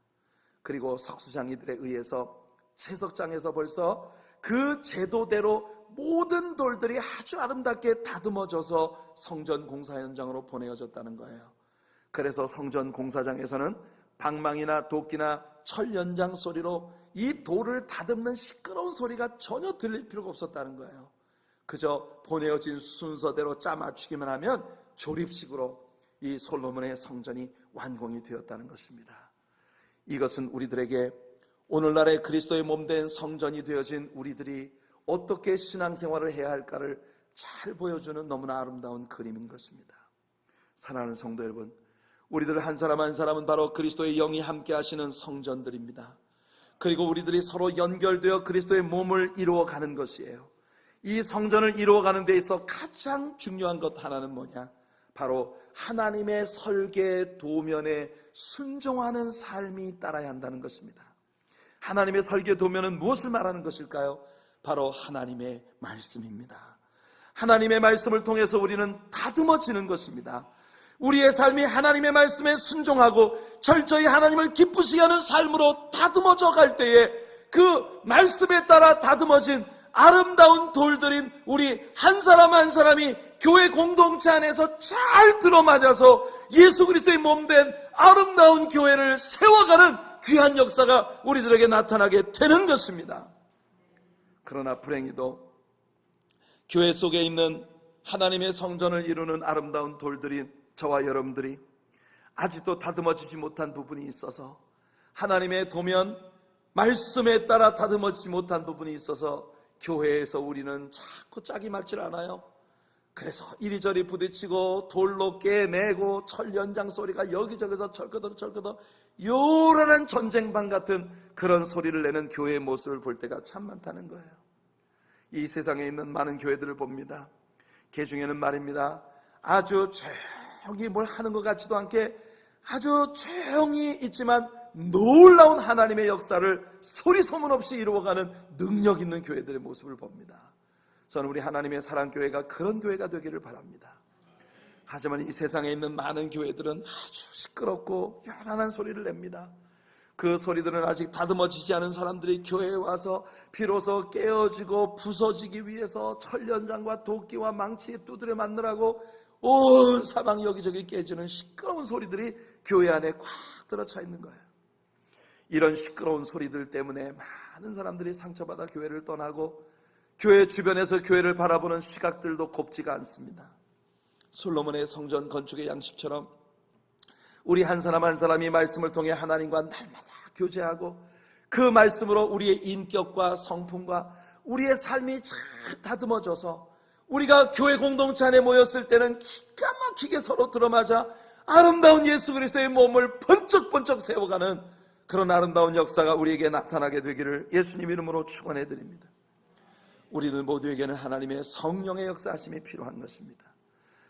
그리고 석수장이들에 의해서 채석장에서 벌써 그 제도대로 모든 돌들이 아주 아름답게 다듬어져서 성전 공사 현장으로 보내어졌다는 거예요. 그래서 성전 공사장에서는 방망이나 도끼나 철 연장 소리로 이 돌을 다듬는 시끄러운 소리가 전혀 들릴 필요가 없었다는 거예요. 그저 보내어진 순서대로 짜맞추기만 하면 조립식으로 이 솔로몬의 성전이 완공이 되었다는 것입니다. 이것은 우리들에게 오늘날의 그리스도의 몸된 성전이 되어진 우리들이 어떻게 신앙생활을 해야 할까를 잘 보여주는 너무나 아름다운 그림인 것입니다. 사랑하는 성도 여러분, 우리들 한 사람 한 사람은 바로 그리스도의 영이 함께 하시는 성전들입니다. 그리고 우리들이 서로 연결되어 그리스도의 몸을 이루어가는 것이에요. 이 성전을 이루어가는 데 있어 가장 중요한 것 하나는 뭐냐? 바로 하나님의 설계 도면에 순종하는 삶이 따라야 한다는 것입니다. 하나님의 설계 도면은 무엇을 말하는 것일까요? 바로 하나님의 말씀입니다. 하나님의 말씀을 통해서 우리는 다듬어지는 것입니다. 우리의 삶이 하나님의 말씀에 순종하고 철저히 하나님을 기쁘시게 하는 삶으로 다듬어져 갈 때에 그 말씀에 따라 다듬어진 아름다운 돌들인 우리 한 사람 한 사람이 교회 공동체 안에서 잘 들어맞아서 예수 그리스도의 몸된 아름다운 교회를 세워가는 귀한 역사가 우리들에게 나타나게 되는 것입니다. 그러나 불행히도 교회 속에 있는 하나님의 성전을 이루는 아름다운 돌들인 저와 여러분들이 아직도 다듬어지지 못한 부분이 있어서 하나님의 도면, 말씀에 따라 다듬어지지 못한 부분이 있어서 교회에서 우리는 자꾸 짝이 맞질 않아요. 그래서 이리저리 부딪히고 돌로 깨내고 철 연장 소리가 여기저기서 철끄덕철끄덕 요란한 전쟁방 같은 그런 소리를 내는 교회의 모습을 볼 때가 참 많다는 거예요. 이 세상에 있는 많은 교회들을 봅니다. 그 중에는 말입니다, 아주 조용히 뭘 하는 것 같지도 않게 아주 조용히 있지만 놀라운 하나님의 역사를 소리 소문 없이 이루어가는 능력 있는 교회들의 모습을 봅니다. 저는 우리 하나님의 사랑교회가 그런 교회가 되기를 바랍니다. 하지만 이 세상에 있는 많은 교회들은 아주 시끄럽고 요란한 소리를 냅니다. 그 소리들은 아직 다듬어지지 않은 사람들이 교회에 와서 비로소 깨어지고 부서지기 위해서 철연장과 도끼와 망치에 두드려 맞느라고 온 사방 여기저기 깨지는 시끄러운 소리들이 교회 안에 꽉 들어차 있는 거예요. 이런 시끄러운 소리들 때문에 많은 사람들이 상처받아 교회를 떠나고 교회 주변에서 교회를 바라보는 시각들도 곱지가 않습니다. 솔로몬의 성전 건축의 양식처럼 우리 한 사람 한 사람이 말씀을 통해 하나님과 날마다 교제하고 그 말씀으로 우리의 인격과 성품과 우리의 삶이 잘 다듬어져서 우리가 교회 공동체 안에 모였을 때는 기가 막히게 서로 들어맞아 아름다운 예수 그리스도의 몸을 번쩍번쩍 세워가는 그런 아름다운 역사가 우리에게 나타나게 되기를 예수님 이름으로 축원해 드립니다. 우리들 모두에게는 하나님의 성령의 역사하심이 필요한 것입니다.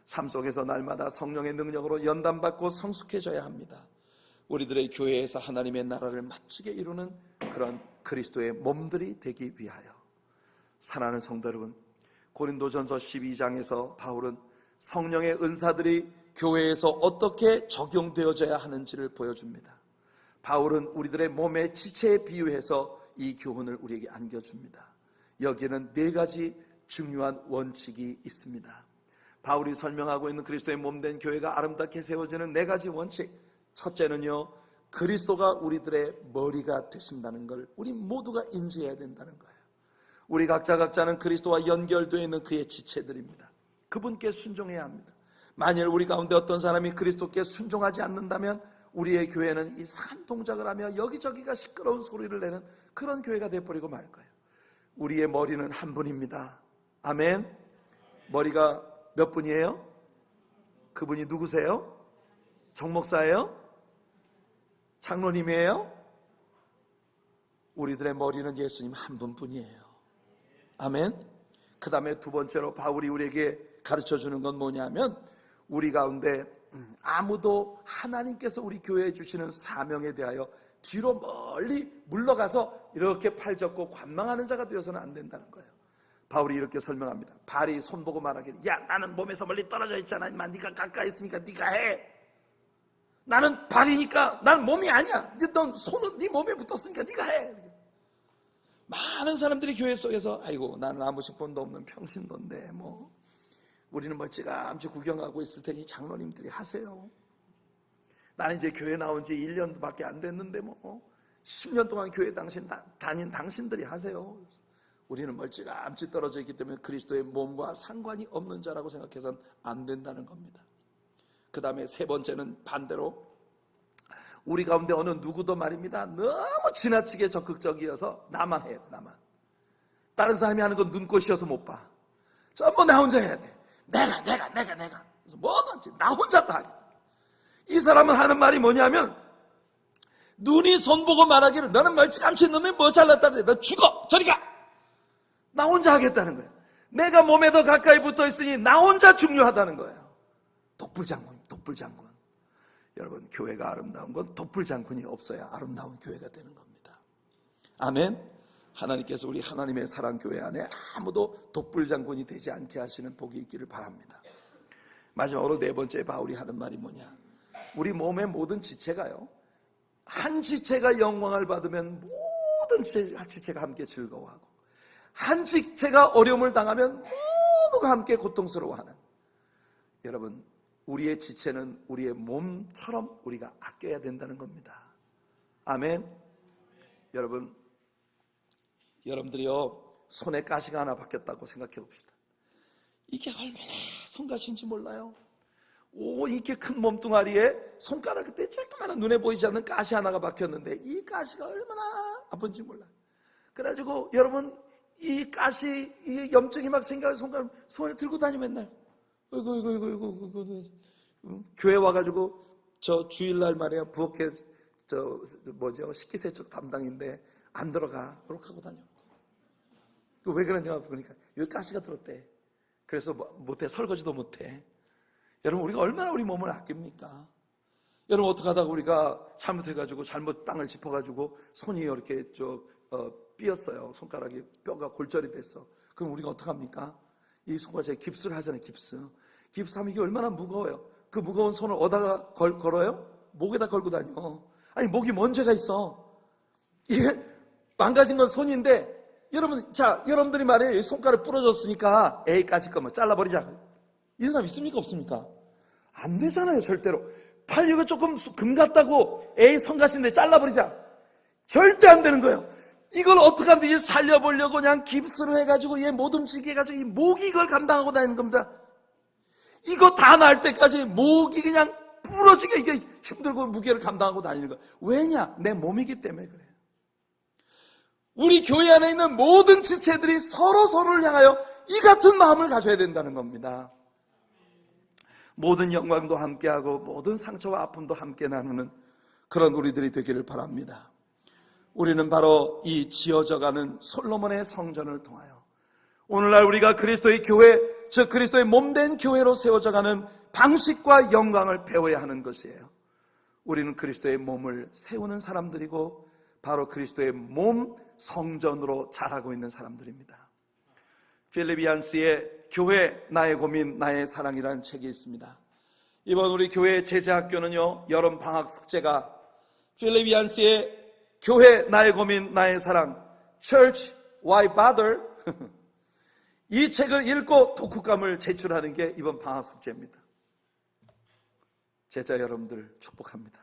삶 속에서 날마다 성령의 능력으로 연단받고 성숙해져야 합니다. 우리들의 교회에서 하나님의 나라를 멋지게 이루는 그런 그리스도의 몸들이 되기 위하여. 사랑하는 성도 여러분, 고린도전서 12장에서 바울은 성령의 은사들이 교회에서 어떻게 적용되어져야 하는지를 보여줍니다. 바울은 우리들의 몸의 지체에 비유해서 이 교훈을 우리에게 안겨줍니다. 여기에는 4가지 중요한 원칙이 있습니다. 바울이 설명하고 있는 그리스도의 몸된 교회가 아름답게 세워지는 4가지 원칙. 첫째는요, 그리스도가 우리들의 머리가 되신다는 걸 우리 모두가 인지해야 된다는 거예요. 우리 각자는 그리스도와 연결되어 있는 그의 지체들입니다. 그분께 순종해야 합니다. 만일 우리 가운데 어떤 사람이 그리스도께 순종하지 않는다면 우리의 교회는 이상한 동작을 하며 여기저기가 시끄러운 소리를 내는 그런 교회가 되어버리고 말 거예요. 우리의 머리는 한 분입니다. 아멘. 머리가 몇 분이에요? 그분이 누구세요? 정목사예요? 장로님이에요? 우리들의 머리는 예수님 한 분뿐이에요. 아멘. 그 다음에 2번째로 바울이 우리에게 가르쳐주는 건 뭐냐면 우리 가운데 아무도 하나님께서 우리 교회에 주시는 사명에 대하여 뒤로 멀리 물러가서 이렇게 팔 접고 관망하는 자가 되어서는 안 된다는 거예요. 바울이 이렇게 설명합니다. 발이 손보고 말하기를, 야, 나는 몸에서 멀리 떨어져 있잖아. 인마 네가 가까이 있으니까 네가 해. 나는 발이니까 난 몸이 아니야. 넌 손은 네 몸에 붙었으니까 네가 해. 많은 사람들이 교회 속에서 아이고 나는 아무 식본도 없는 평신도인데 뭐 우리는 멀찌감치 구경하고 있을 테니 장로님들이 하세요. 나는 이제 교회 나온 지 1년밖에 안 됐는데 뭐 10년 동안 교회 다닌 당신들이 하세요. 우리는 멀찌감치 떨어져 있기 때문에 그리스도의 몸과 상관이 없는 자라고 생각해서는 안 된다는 겁니다. 그 다음에 3번째는 반대로 우리 가운데 어느 누구도 말입니다, 너무 지나치게 적극적이어서 나만 해야 돼. 나만. 다른 사람이 하는 건 눈꽃이어서 못 봐. 전부 나 혼자 해야 돼. 내가 그래서 뭐든지 나 혼자 다 하겠다. 이 사람은 하는 말이 뭐냐면 눈이 손보고 말하기를 너는 멀찌감치 놈이 뭐 잘났다 그래. 너 죽어 저리 가. 나 혼자 하겠다는 거예요. 내가 몸에 더 가까이 붙어 있으니 나 혼자 중요하다는 거예요. 독불장군. 여러분, 교회가 아름다운 건 독불장군이 없어야 아름다운 교회가 되는 겁니다. 아멘. 하나님께서 우리 하나님의 사랑교회 안에 아무도 독불장군이 되지 않게 하시는 복이 있기를 바랍니다. 마지막으로 4번째 바울이 하는 말이 뭐냐, 우리 몸의 모든 지체가요, 한 지체가 영광을 받으면 모든 지체가 함께 즐거워하고 한 지체가 어려움을 당하면 모두가 함께 고통스러워하는, 여러분, 우리의 지체는 우리의 몸처럼 우리가 아껴야 된다는 겁니다. 아멘. 여러분들이요, 손에 가시가 하나 박혔다고 생각해 봅시다. 이게 얼마나 성가신지 몰라요. 이렇게 큰 몸뚱아리에 손가락 그때 조그마한 눈에 보이지 않는 가시 하나가 박혔는데 이 가시가 얼마나 아픈지 몰라요. 그래가지고 여러분 이 가시, 이 염증이 막 생겨서 손에 들고 다니면 맨날 이거 교회 와가지고 저 주일날 말이야 부엌에 식기세척 담당인데 안 들어가 그렇게 하고 다녀. 왜 그러냐 보니까 여기 가시가 들었대. 그래서 못해, 설거지도 못해. 여러분 우리가 얼마나 우리 몸을 아낍니까? 여러분 어떻게 하다가 우리가 잘못해가지고 잘못 땅을 짚어가지고 손이 이렇게 삐었어요. 손가락이 뼈가 골절이 됐어. 그럼 우리가 어떡합니까? 이 손가락에 깁스를 하잖아요. 깁스하면 이게 얼마나 무거워요. 그 무거운 손을 어디다가 걸어요? 목에다 걸고 다녀. 아니 목이 뭔 죄가 있어. 이게 망가진 건 손인데 여러분들이 말이에요. 손가락 부러졌으니까 에이 까짓 거면 잘라버리자. 이런 사람 있습니까 없습니까? 안 되잖아요. 절대로. 팔 이거 조금 금 같다고 에이 성가신데 잘라버리자. 절대 안 되는 거예요. 이걸 어떻게 하면 살려보려고 그냥 깁스를 해가지고 얘 못 움직이게 해가지고 이 목이 이걸 감당하고 다니는 겁니다. 이거 다 날 때까지 목이 그냥 부러지게 이게 힘들고 무게를 감당하고 다니는 거예요. 왜냐? 내 몸이기 때문에 그래요. 우리 교회 안에 있는 모든 지체들이 서로를 향하여 이 같은 마음을 가져야 된다는 겁니다. 모든 영광도 함께하고 모든 상처와 아픔도 함께 나누는 그런 우리들이 되기를 바랍니다. 우리는 바로 이 지어져가는 솔로몬의 성전을 통하여 오늘날 우리가 그리스도의 교회, 즉 그리스도의 몸된 교회로 세워져가는 방식과 영광을 배워야 하는 것이에요. 우리는 그리스도의 몸을 세우는 사람들이고 바로 그리스도의 몸 성전으로 자라고 있는 사람들입니다. 필립 얀스의 교회 나의 고민 나의 사랑이라는 책이 있습니다. 이번 우리 교회 제자학교는요 여름 방학 숙제가 필립 얀스의 교회 나의 고민 나의 사랑 Church Why Bother 이 책을 읽고 독후감을 제출하는 게 이번 방학 숙제입니다. 제자 여러분들 축복합니다.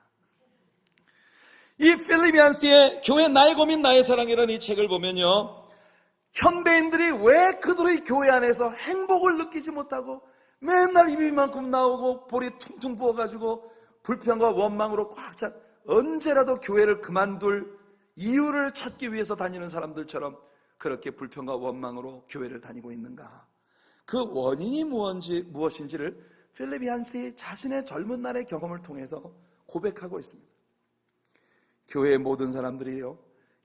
이 필립 얀스의 교회 나의 고민 나의 사랑이라는 이 책을 보면요 현대인들이 왜 그들의 교회 안에서 행복을 느끼지 못하고 맨날 입이 이만큼 나오고 볼이 퉁퉁 부어가지고 불평과 원망으로 꽉 찬 언제라도 교회를 그만둘 이유를 찾기 위해서 다니는 사람들처럼 그렇게 불평과 원망으로 교회를 다니고 있는가? 그 원인이 무엇인지를 필립 얀스 자신의 젊은 날의 경험을 통해서 고백하고 있습니다. 교회의 모든 사람들이요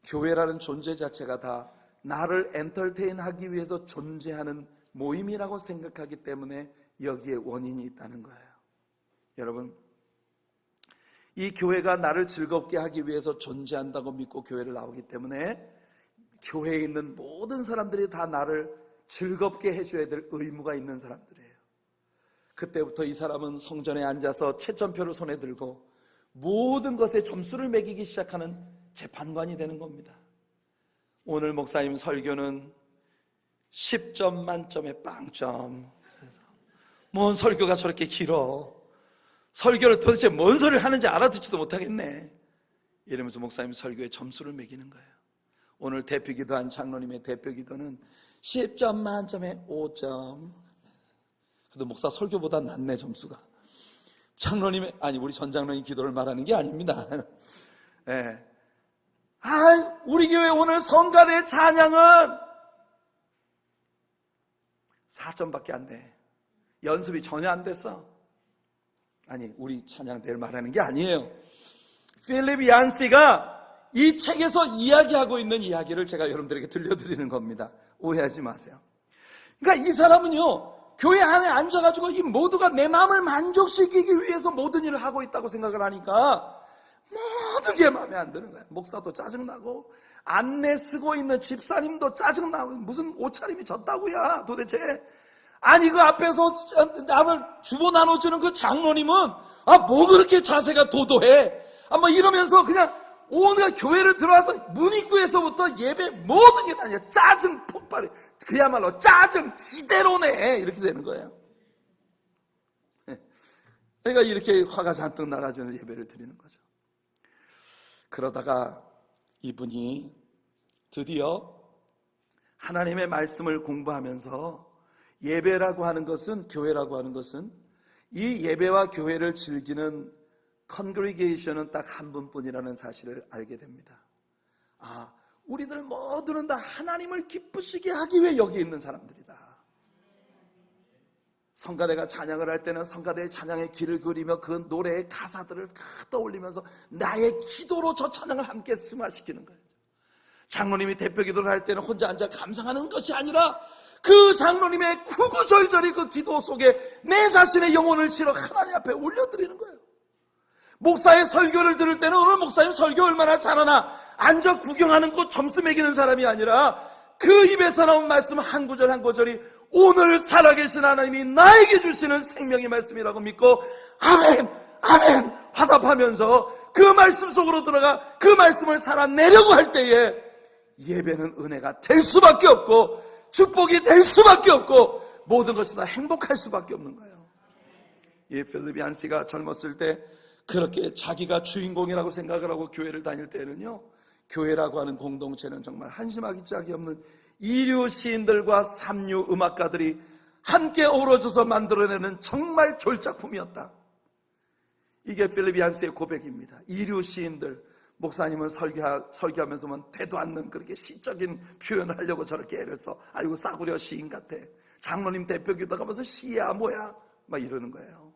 교회라는 존재 자체가 다 나를 엔터테인하기 위해서 존재하는 모임이라고 생각하기 때문에 여기에 원인이 있다는 거예요. 여러분 이 교회가 나를 즐겁게 하기 위해서 존재한다고 믿고 교회를 나오기 때문에 교회에 있는 모든 사람들이 다 나를 즐겁게 해줘야 될 의무가 있는 사람들이에요. 그때부터 이 사람은 성전에 앉아서 채점표를 손에 들고 모든 것에 점수를 매기기 시작하는 재판관이 되는 겁니다. 오늘 목사님 설교는 10점 만점에 빵점. 뭔 설교가 저렇게 길어. 설교를 도대체 뭔 소리를 하는지 알아듣지도 못하겠네. 이러면서 목사님 설교에 점수를 매기는 거예요. 오늘 대표기도한 장로님의 대표기도는 10점 만점에 5점. 그래도 목사 설교보다 낫네 점수가. 장로님의 우리 전 장로님 기도를 말하는 게 아닙니다. 네. 우리 교회 오늘 성가대 찬양은 4점밖에 안 돼. 연습이 전혀 안 됐어. 우리 찬양대를 말하는 게 아니에요. 필립 얀스가 이 책에서 이야기하고 있는 이야기를 제가 여러분들에게 들려드리는 겁니다. 오해하지 마세요. 그러니까 이 사람은요 교회 안에 앉아가지고 이 모두가 내 마음을 만족시키기 위해서 모든 일을 하고 있다고 생각을 하니까 모든 게 마음에 안 드는 거야. 목사도 짜증나고 안내 쓰고 있는 집사님도 짜증나고 무슨 옷차림이 졌다고야 도대체. 그 앞에서 남을 주보 나눠주는 그 장로님은 뭐 그렇게 자세가 도도해. 이러면서 그냥 오늘 교회를 들어와서 문입구에서부터 예배 모든 게 다 짜증 폭발해. 그야말로 짜증 지대로네. 이렇게 되는 거예요. 그러니까 이렇게 화가 잔뜩 나가지는 예배를 드리는 거죠. 그러다가 이분이 드디어 하나님의 말씀을 공부하면서 예배라고 하는 것은, 교회라고 하는 것은 이 예배와 교회를 즐기는 컨그리게이션은 딱 한 분뿐이라는 사실을 알게 됩니다. 우리들 모두는 다 하나님을 기쁘시게 하기 위해 여기 있는 사람들이다. 성가대가 찬양을 할 때는 성가대의 찬양의 길을 그리며 그 노래의 가사들을 떠올리면서 나의 기도로 저 찬양을 함께 승화시키는 거예요. 장로님이 대표 기도를 할 때는 혼자 앉아 감상하는 것이 아니라 그 장로님의 구구절절히 그 기도 속에 내 자신의 영혼을 실어 하나님 앞에 올려드리는 거예요. 목사의 설교를 들을 때는 오늘 목사님 설교 얼마나 잘하나 앉아 구경하는 거 점수 매기는 사람이 아니라 그 입에서 나온 말씀 한 구절 한 구절이 오늘 살아계신 하나님이 나에게 주시는 생명의 말씀이라고 믿고 아멘 아멘 화답하면서 그 말씀 속으로 들어가 그 말씀을 살아내려고 할 때에 예배는 은혜가 될 수밖에 없고 축복이 될 수밖에 없고 모든 것이 다 행복할 수밖에 없는 거예요. 이 필립 얀시가 젊었을 때 그렇게 자기가 주인공이라고 생각을 하고 교회를 다닐 때는요, 교회라고 하는 공동체는 정말 한심하기 짝이 없는 이류 시인들과 삼류 음악가들이 함께 어우러져서 만들어내는 정말 졸작품이었다. 이게 필립 얀시의 고백입니다. 이류 시인들, 목사님은 설교하면서만 되도 않는 그렇게 시적인 표현을 하려고 저렇게 애를 써. 아이고 싸구려 시인 같아. 장로님 대표 기도하면서 시야 뭐야 막 이러는 거예요.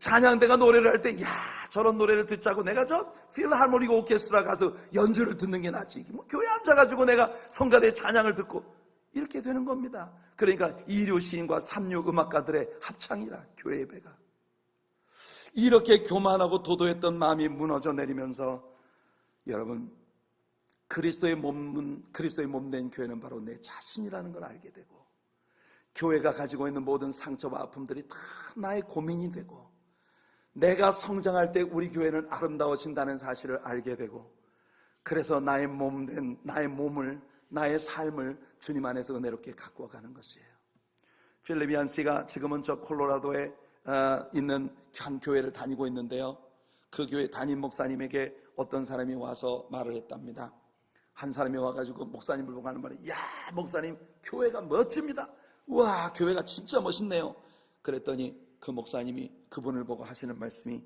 찬양대가 노래를 할 때 야 저런 노래를 듣자고 내가 저 필하모닉 오케스트라 가서 연주를 듣는 게 낫지. 뭐 교회 앉아가지고 내가 성가대 찬양을 듣고 이렇게 되는 겁니다. 그러니까 이류 시인과 삼류 음악가들의 합창이라 교회 예배가 이렇게 교만하고 도도했던 마음이 무너져 내리면서 여러분 그리스도의 몸된 교회는 바로 내 자신이라는 걸 알게 되고 교회가 가지고 있는 모든 상처와 아픔들이 다 나의 고민이 되고 내가 성장할 때 우리 교회는 아름다워진다는 사실을 알게 되고 그래서 나의 몸을 나의 삶을 주님 안에서 은혜롭게 갖고 가는 것이에요. 필립 얀시가 지금은 저 콜로라도에 있는 한 교회를 다니고 있는데요, 그 교회 담임 목사님에게 어떤 사람이 와서 말을 했답니다. 한 사람이 와가지고 목사님을 보고 하는 말이 야 목사님 교회가 멋집니다. 우와 교회가 진짜 멋있네요. 그랬더니 그 목사님이 그분을 보고 하시는 말씀이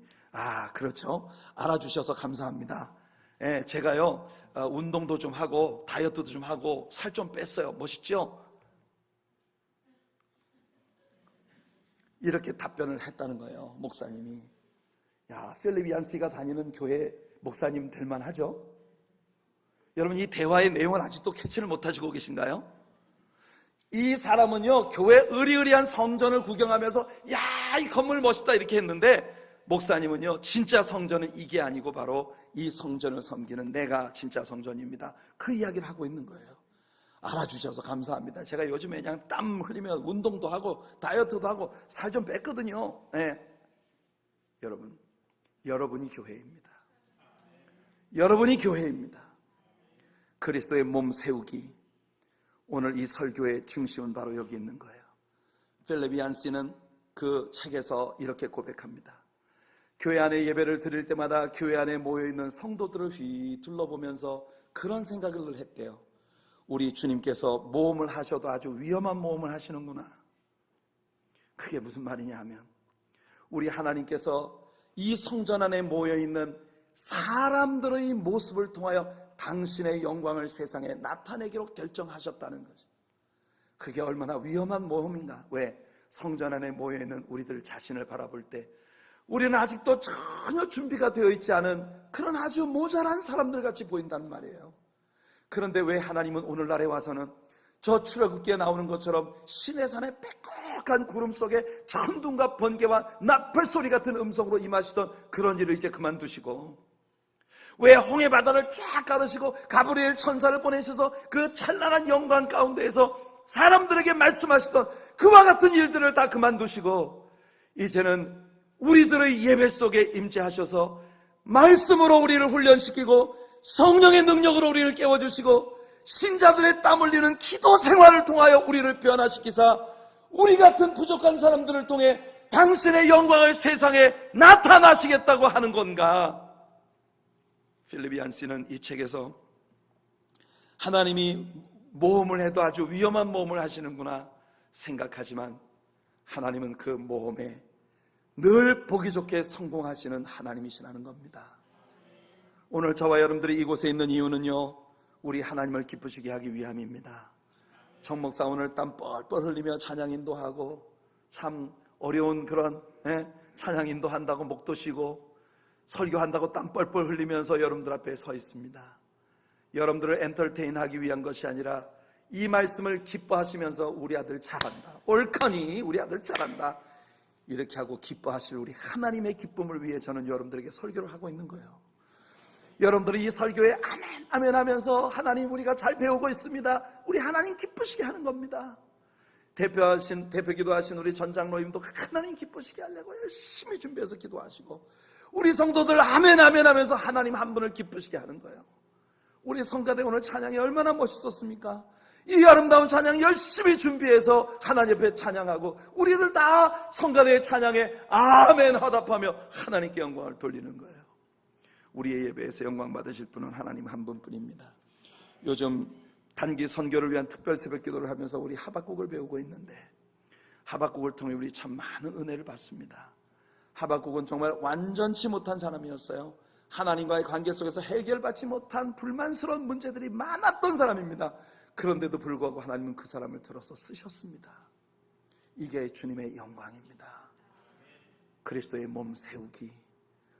그렇죠, 알아주셔서 감사합니다. 제가요 운동도 좀 하고 다이어트도 좀 하고 살 좀 뺐어요. 멋있죠? 이렇게 답변을 했다는 거예요. 목사님이. 야 필립 얀시가 다니는 교회 목사님 될만 하죠? 여러분 이 대화의 내용을 아직도 캐치를 못하시고 계신가요? 이 사람은요 교회 으리으리한 성전을 구경하면서 야 이 건물 멋있다 이렇게 했는데 목사님은요 진짜 성전은 이게 아니고 바로 이 성전을 섬기는 내가 진짜 성전입니다. 그 이야기를 하고 있는 거예요. 알아주셔서 감사합니다. 제가 요즘에 그냥 땀 흘리며 운동도 하고 다이어트도 하고 살 좀 뺐거든요. 여러분, 여러분이 교회입니다. 여러분이 교회입니다. 그리스도의 몸 세우기, 오늘 이 설교의 중심은 바로 여기 있는 거예요. 필립 얀시는 그 책에서 이렇게 고백합니다. 교회 안에 예배를 드릴 때마다 교회 안에 모여있는 성도들을 휘 둘러보면서 그런 생각을 했대요. 우리 주님께서 모험을 하셔도 아주 위험한 모험을 하시는구나. 그게 무슨 말이냐 하면 우리 하나님께서 이 성전 안에 모여있는 사람들의 모습을 통하여 당신의 영광을 세상에 나타내기로 결정하셨다는 거죠. 그게 얼마나 위험한 모험인가. 왜? 성전 안에 모여있는 우리들 자신을 바라볼 때 우리는 아직도 전혀 준비가 되어 있지 않은 그런 아주 모자란 사람들 같이 보인다는 말이에요. 그런데 왜 하나님은 오늘날에 와서는 저 출애굽기에 나오는 것처럼 시내산의 빽빽한 구름 속에 천둥과 번개와 나팔 소리 같은 음성으로 임하시던 그런 일을 이제 그만두시고 왜 홍해 바다를 쫙 가르시고 가브리엘 천사를 보내셔서 그 찬란한 영광 가운데에서 사람들에게 말씀하시던 그와 같은 일들을 다 그만두시고 이제는 우리들의 예배 속에 임재하셔서 말씀으로 우리를 훈련시키고 성령의 능력으로 우리를 깨워주시고 신자들의 땀 흘리는 기도 생활을 통하여 우리를 변화시키사 우리 같은 부족한 사람들을 통해 당신의 영광을 세상에 나타나시겠다고 하는 건가? 필립 얀시는 이 책에서 하나님이 모험을 해도 아주 위험한 모험을 하시는구나 생각하지만 하나님은 그 모험에 늘 보기 좋게 성공하시는 하나님이시라는 겁니다. 오늘 저와 여러분들이 이곳에 있는 이유는요, 우리 하나님을 기쁘시게 하기 위함입니다. 정목사 오늘 땀 뻘뻘 흘리며 찬양 인도하고, 참 어려운 그런 찬양 인도한다고 목도 쉬고 설교한다고 땀 뻘뻘 흘리면서 여러분들 앞에 서 있습니다. 여러분들을 엔터테인하기 위한 것이 아니라 이 말씀을 기뻐하시면서 우리 아들 잘한다, 옳거니 우리 아들 잘한다, 이렇게 하고 기뻐하실 우리 하나님의 기쁨을 위해 저는 여러분들에게 설교를 하고 있는 거예요. 여러분들이 이 설교에 아멘 아멘 하면서 하나님 우리가 잘 배우고 있습니다, 우리 하나님 기쁘시게 하는 겁니다. 대표 기도하신 우리 전장로님도 하나님 기쁘시게 하려고 열심히 준비해서 기도하시고, 우리 성도들 아멘 아멘 하면서 하나님 한 분을 기쁘시게 하는 거예요. 우리 성가대 오늘 찬양이 얼마나 멋있었습니까? 이 아름다운 찬양 열심히 준비해서 하나님 앞에 찬양하고, 우리들 다 성가대의 찬양에 아멘 화답하며 하나님께 영광을 돌리는 거예요. 우리의 예배에서 영광 받으실 분은 하나님 한 분뿐입니다. 요즘 단기 선교를 위한 특별 새벽 기도를 하면서 우리 하박국을 배우고 있는데, 하박국을 통해 우리 참 많은 은혜를 받습니다. 하박국은 정말 완전치 못한 사람이었어요. 하나님과의 관계 속에서 해결받지 못한 불만스러운 문제들이 많았던 사람입니다. 그런데도 불구하고 하나님은 그 사람을 들어서 쓰셨습니다. 이게 주님의 영광입니다. 그리스도의 몸 세우기,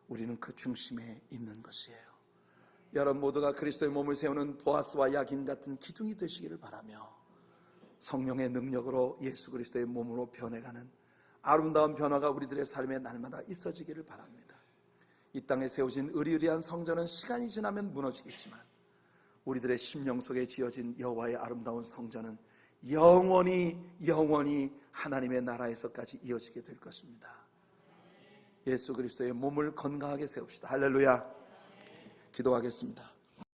우리는 그 중심에 있는 것이에요. 여러분 모두가 그리스도의 몸을 세우는 보아스와 야긴 같은 기둥이 되시기를 바라며, 성령의 능력으로 예수 그리스도의 몸으로 변해가는 아름다운 변화가 우리들의 삶에 날마다 있어지기를 바랍니다. 이 땅에 세워진 의리의리한 성전은 시간이 지나면 무너지겠지만, 우리들의 심령 속에 지어진 여호와의 아름다운 성전은 영원히 하나님의 나라에서까지 이어지게 될 것입니다. 예수 그리스도의 몸을 건강하게 세웁시다. 할렐루야. 기도하겠습니다.